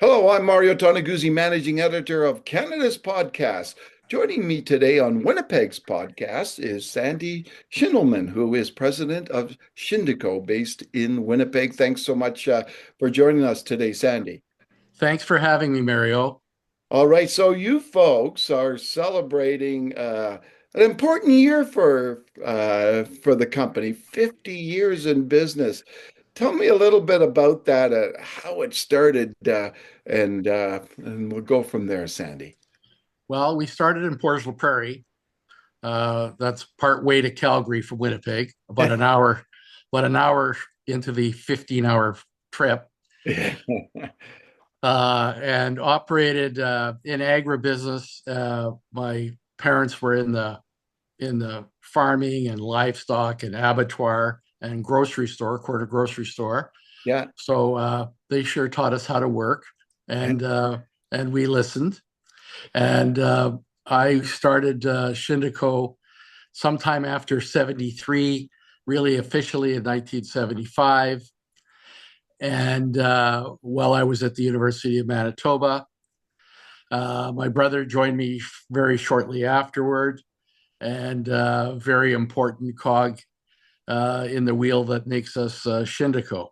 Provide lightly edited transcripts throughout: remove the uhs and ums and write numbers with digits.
Hello, I'm Mario Toneguzzi, managing editor of Canada's podcast. Joining me today on Winnipeg's podcast is Sandy Schindelman, who is president of Shindico, based in Winnipeg. Thanks so much for joining us today, Sandy. Thanks for having me, Mario. All right, so you folks are celebrating an important year for the company, 50 years in business. Tell me a little bit about that, how it started, and we'll go from there, Sandy. Well, we started in Portage la Prairie. That's part way to Calgary from Winnipeg, about an hour into the 15-hour trip, and operated in agribusiness. My parents were in the farming and livestock and abattoir and grocery store, quarter grocery store. Yeah. So they sure taught us how to work, and we listened. And I started Shindico sometime after 73, really officially in 1975. And while I was at the University of Manitoba, my brother joined me very shortly afterward, and very important cog in the wheel that makes us Shindico.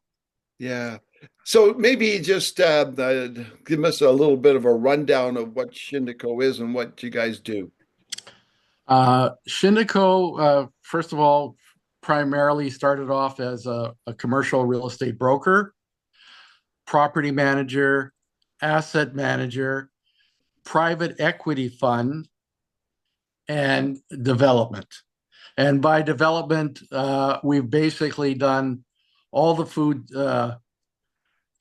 Yeah. So maybe just give us a little bit of a rundown of what Shindico is and what you guys do. Shindico, first of all, primarily started off as a commercial real estate broker, property manager, asset manager, private equity fund, and development. And by development, we've basically done all the food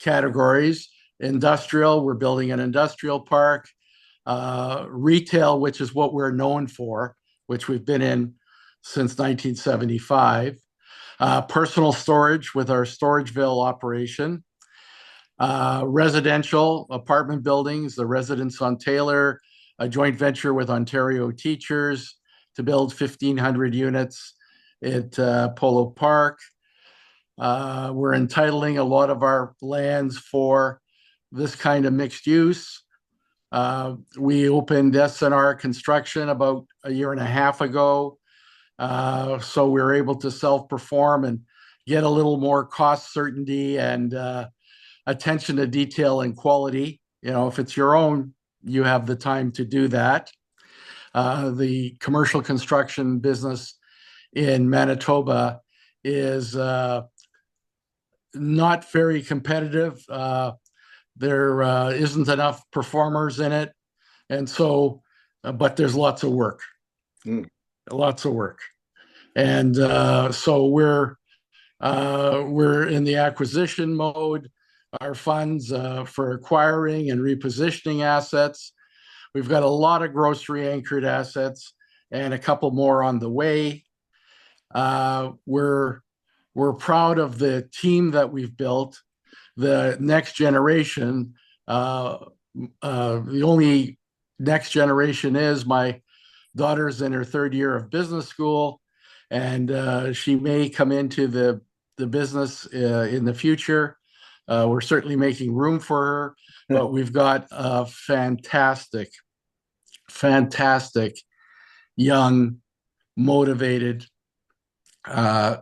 categories. Industrial, we're building an industrial park. Retail, which is what we're known for, which we've been in since 1975. Personal storage with our Storageville operation. Residential apartment buildings, the Residence on Taylor, a joint venture with Ontario Teachers to build 1,500 units at Polo Park. We're entitling a lot of our lands for this kind of mixed use. We opened SNR construction about a year and a half ago. So we were able to self-perform and get a little more cost certainty and attention to detail and quality. If it's your own, you have the time to do that. The commercial construction business in Manitoba is not very competitive. There isn't enough performers in it, and so, but there's lots of work, Mm. lots of work, and so we're in the acquisition mode. Our funds for acquiring and repositioning assets. We've got a lot of grocery anchored assets and a couple more on the way. We're proud of the team that we've built, the next generation. The only next generation is my daughter's in her third year of business school, and she may come into the business in the future. We're certainly making room for her, but we've got a fantastic, fantastic young, motivated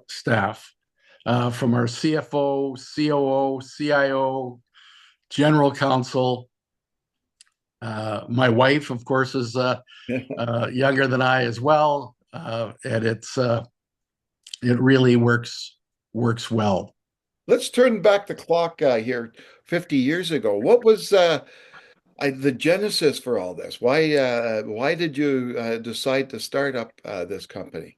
staff from our CFO, COO, CIO, general counsel. My wife, of course, is younger than I as well, and it really works well. Let's turn back the clock here 50 years ago. What was the genesis for all this? Why did you decide to start up this company?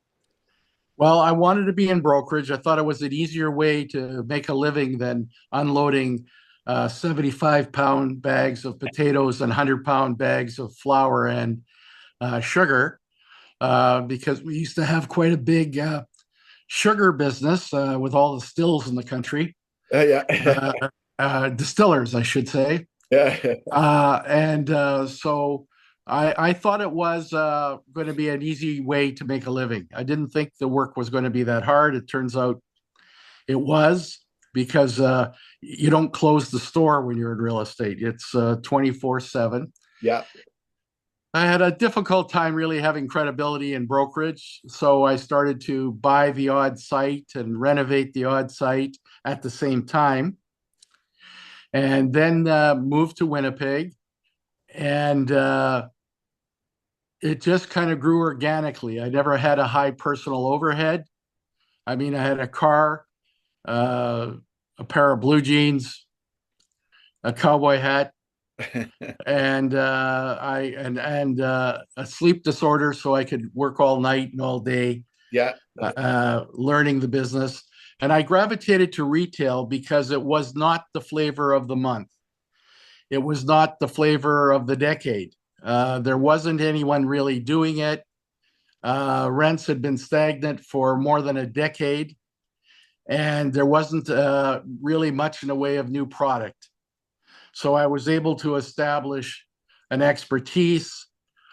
Well, I wanted to be in brokerage. I thought it was an easier way to make a living than unloading 75-pound bags of potatoes and 100-pound bags of flour and sugar, because we used to have quite a big sugar business with all the stills in the country, Yeah. uh, distillers, I should say. Yeah. And so I thought it was going to be an easy way to make a living. I didn't think the work was going to be that hard. It turns out it was. because you don't close the store when you're in real estate. It's 24/7. Yeah. I had a difficult time really having credibility in brokerage. So I started to buy the odd site and renovate the odd site at the same time. And then moved to Winnipeg. And it just kind of grew organically. I never had a high personal overhead. I mean, I had a car, uh, a pair of blue jeans, a cowboy hat, and a sleep disorder, so I could work all night and all day, Yeah. learning the business. And I gravitated to retail because it was not the flavor of the month. It was not the flavor of the decade. There wasn't anyone really doing it. Rents had been stagnant for more than a decade, and there wasn't really much in the way of new product. So I was able to establish an expertise.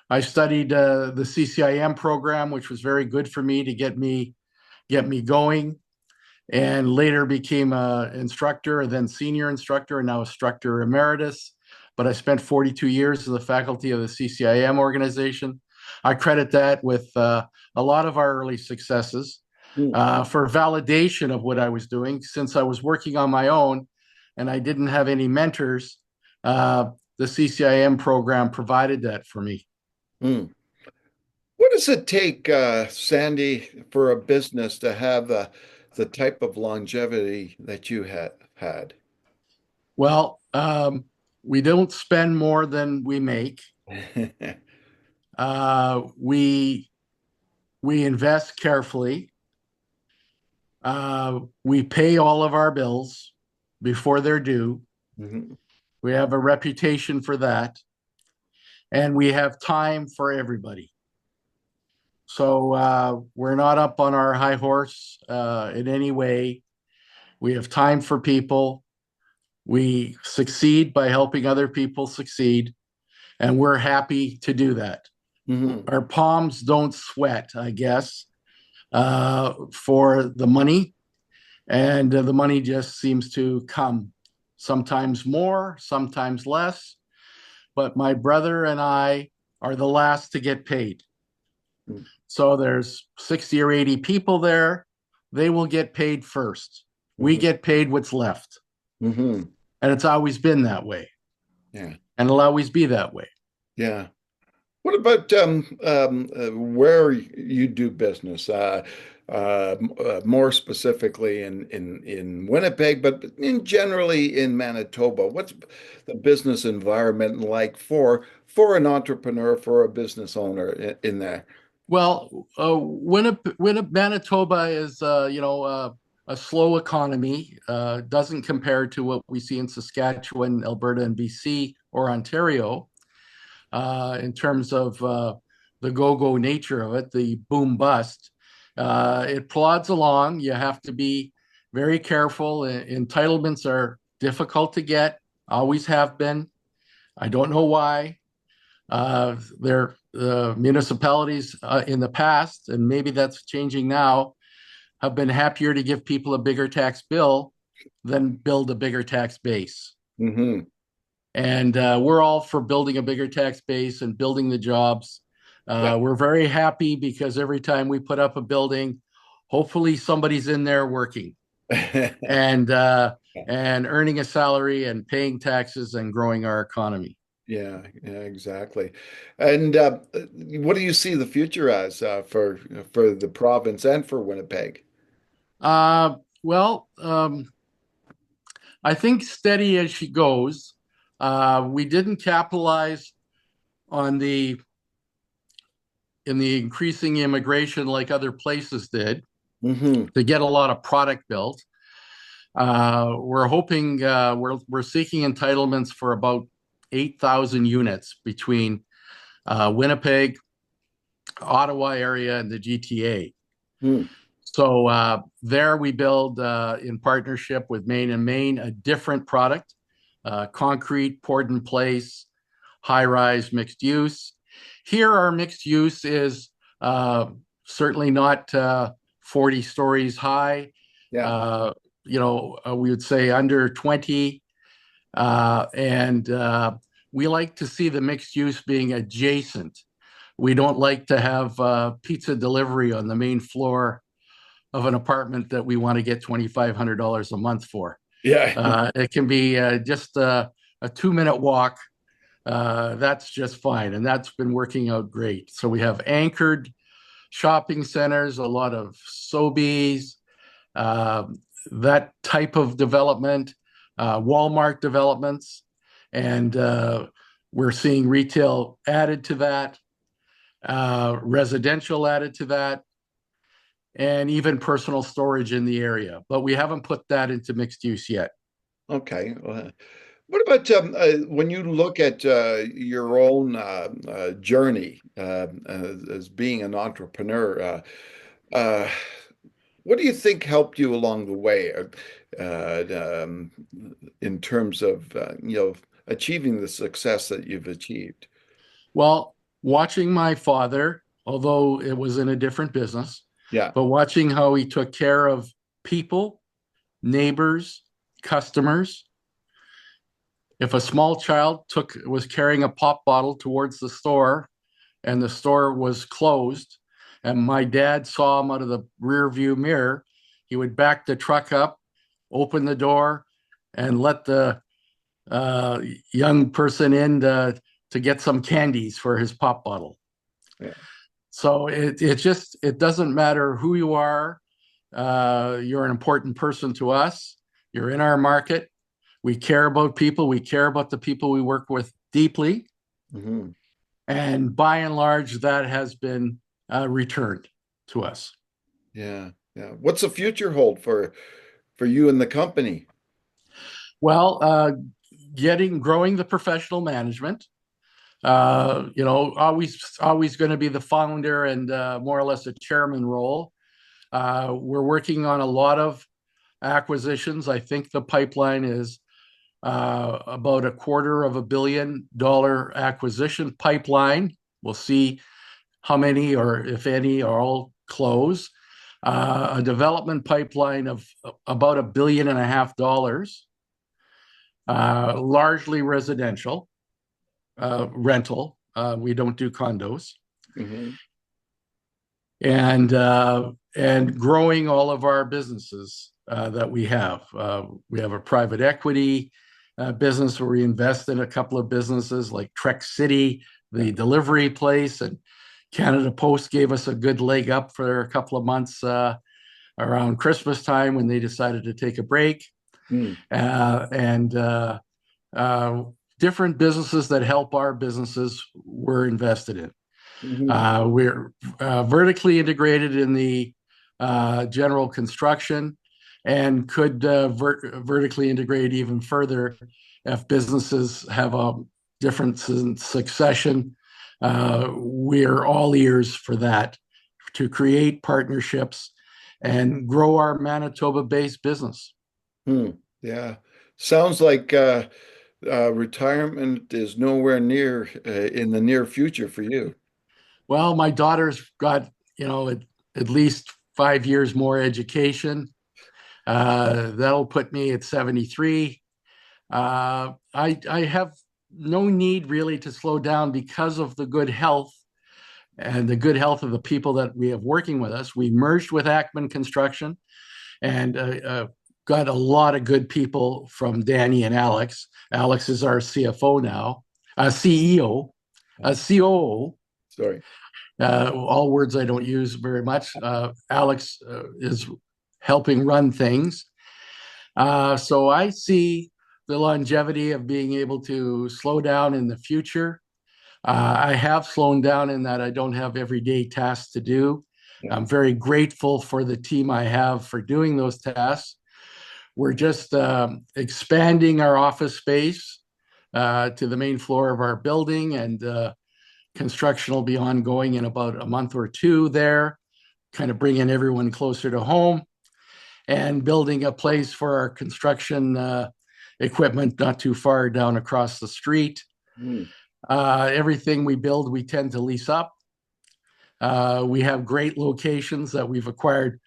I studied the CCIM program, which was very good for me to get me going, and later became an instructor, and then senior instructor, and now instructor emeritus. But I spent 42 years as the faculty of the CCIM organization. I credit that with a lot of our early successes Mm. for validation of what I was doing, since I was working on my own and I didn't have any mentors. Uh, the CCIM program provided that for me. Mm. What does it take, Sandy, for a business to have the type of longevity that you had? Well, we don't spend more than we make. We invest carefully. We pay all of our bills before they're due. Mhm. We have a reputation for that, and we have time for everybody. So we're not up on our high horse in any way. We have time for people. We succeed by helping other people succeed, and we're happy to do that. Mhm. Our palms don't sweat, I guess, for the money, and the money just seems to come. Sometimes more, sometimes less. But my brother and I are the last to get paid. Mm. So there's 60 or 80 people there. They will get paid first. We Mhm. get paid what's left. Mhm. And it's always been that way. Yeah. And it'll always be that way. Yeah. What about where you do business? More specifically in Winnipeg, but in generally in Manitoba. What's the business environment like for an entrepreneur, for a business owner in there? Well, Manitoba is, a slow economy. Doesn't compare to what we see in Saskatchewan, Alberta, and BC or Ontario in terms of the go-go nature of it, the boom bust. It plods along. You have to be very careful. Entitlements are difficult to get, always have been. I don't know why. Their municipalities in the past, and maybe that's changing now, have been happier to give people a bigger tax bill than build a bigger tax base. Hmm. And we're all for building a bigger tax base and building the jobs. Yeah. We're very happy because every time we put up a building, hopefully somebody's in there working and uh, and earning a salary and paying taxes and growing our economy. Yeah, yeah, exactly. And what do you see the future as for the province and for Winnipeg? Well, I think steady as she goes. We didn't capitalize on the in the increasing immigration like other places did Hmm. to get a lot of product built. We're hoping we're seeking entitlements for about 8,000 units between Winnipeg, Ottawa area, and the GTA. Hmm. So there we build in partnership with Main and Main a different product, concrete poured in place, high rise mixed use. Here, our mixed use is certainly not 40 stories high. Yeah. we would say under 20. And we like to see the mixed use being adjacent. We don't like to have pizza delivery on the main floor of an apartment that we want to get $2,500 a month for. Yeah. It can be just a 2-minute walk. That's just fine. And that's been working out great. So we have anchored shopping centers, a lot of Sobeys, uh, that type of development, Walmart developments. And we're seeing retail added to that, residential added to that, and even personal storage in the area. But we haven't put that into mixed use yet. Okay. What about when you look at your own journey as being an entrepreneur? Uh, what do you think helped you along the way in terms of achieving the success that you've achieved? Well, watching my father, although it was in a different business, Yeah. but watching how he took care of people, neighbors, customers. If a small child was carrying a pop bottle towards the store and the store was closed, and my dad saw him out of the rear view mirror, he would back the truck up, open the door, and let the uh, young person in to get some candies for his pop bottle. Yeah. So it doesn't matter who you are. You're an important person to us. You're in our market. We care about people. We care about the people we work with deeply. Hmm. And by and large, that has been returned to us. Yeah. Yeah. What's the future hold for you and the company? Well, growing the professional management. Always going to be the founder and more or less a chairman role. We're working on a lot of acquisitions. I think the pipeline is about $250 million acquisition pipeline. We'll see how many or if any are all close. A development pipeline of about $1.5 billion, largely residential rental. We don't do condos, Hmm. and growing all of our businesses that we have. We have a private equity business where we invest in a couple of businesses like Trek City, Yeah. the delivery place, and Canada Post gave us a good leg up for a couple of months around Christmas time when they decided to take a break. Mm. And uh, Different businesses that help our businesses we're invested in. Hmm. We're vertically integrated in the general construction and could vertically integrate even further if businesses have a difference in succession. We're all ears for that to create partnerships and grow our Manitoba-based business. Hmm. Yeah. Sounds like retirement is nowhere near in the near future for you. Well, my daughter's got, at least 5 years more education. That'll put me at 73. I have no need really to slow down because of the good health and the good health of the people that we have working with us. We merged with Ackman Construction and got a lot of good people from Danny and Alex. Alex is our CFO now, CEO, COO. Sorry. All words I don't use very much. Alex is helping run things. So I see the longevity of being able to slow down in the future. I have slowed down in that I don't have everyday tasks to do. Yeah. I'm very grateful for the team I have for doing those tasks. We're just expanding our office space to the main floor of our building, and construction will be ongoing in about a month or two there, kind of bringing everyone closer to home and building a place for our construction equipment not too far down across the street. Mm. Everything we build, we tend to lease up. We have great locations that we've acquired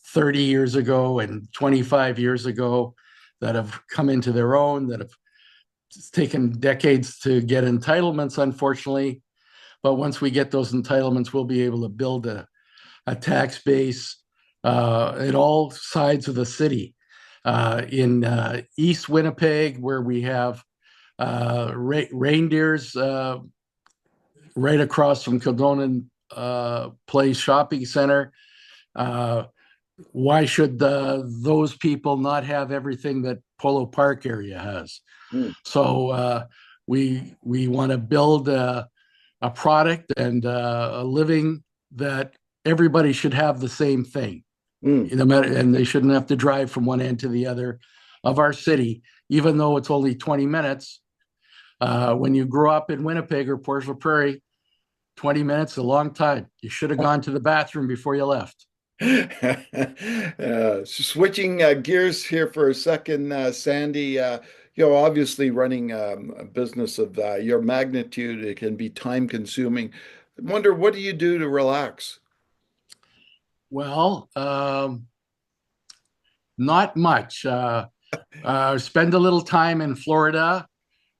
30 years ago and 25 years ago that have come into their own, that have taken decades to get entitlements, unfortunately. But once we get those entitlements, we'll be able to build a tax base at all sides of the city. In East Winnipeg, where we have reindeers right across from Kildonan Place Shopping Center. Why should those people not have everything that Polo Park area has? Mm, So we want to build a product and a living that everybody should have the same thing. mm. And they shouldn't have to drive from one end to the other of our city, even though it's only 20 minutes. When you grow up in Winnipeg or Port La Prairie, 20 minutes is a long time. You should have gone to the bathroom before you left. Switching gears here for a second, Sandy, obviously running a business of your magnitude, it can be time consuming. I wonder, what do you do to relax? Well, not much. Spend a little time in Florida,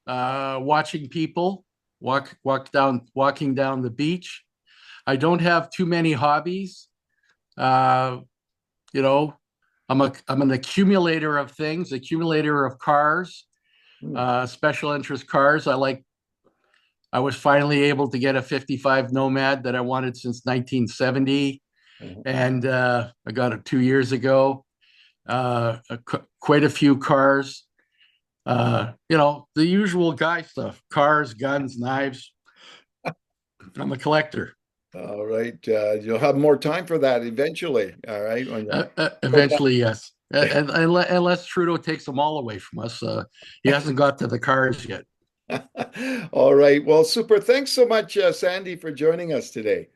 watching people walking down the beach. I don't have too many hobbies. Uh, you know, I'm an accumulator of things, accumulator of cars, Mm, special interest cars. I was finally able to get a 55 Nomad that I wanted since 1970, uh, and I got it 2 years ago. Quite a few cars. The usual guy stuff: cars, guns, knives. I'm a collector. all right. You'll have more time for that eventually. All right. When you go back. Eventually, yes. Unless Trudeau takes them all away from us, he hasn't got to the cars yet. All right. Well, super. Thanks so much, Sandy, for joining us today.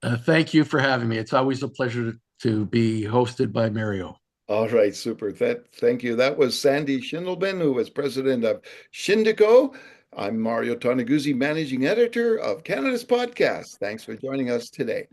Thank you for having me. It's always a pleasure to be hosted by Mario. All right, super. Thank you. That was Sandy Schindelman, who was president of Shindico. I'm Mario Toneguzzi, managing editor of Canada's Podcast. Thanks for joining us today.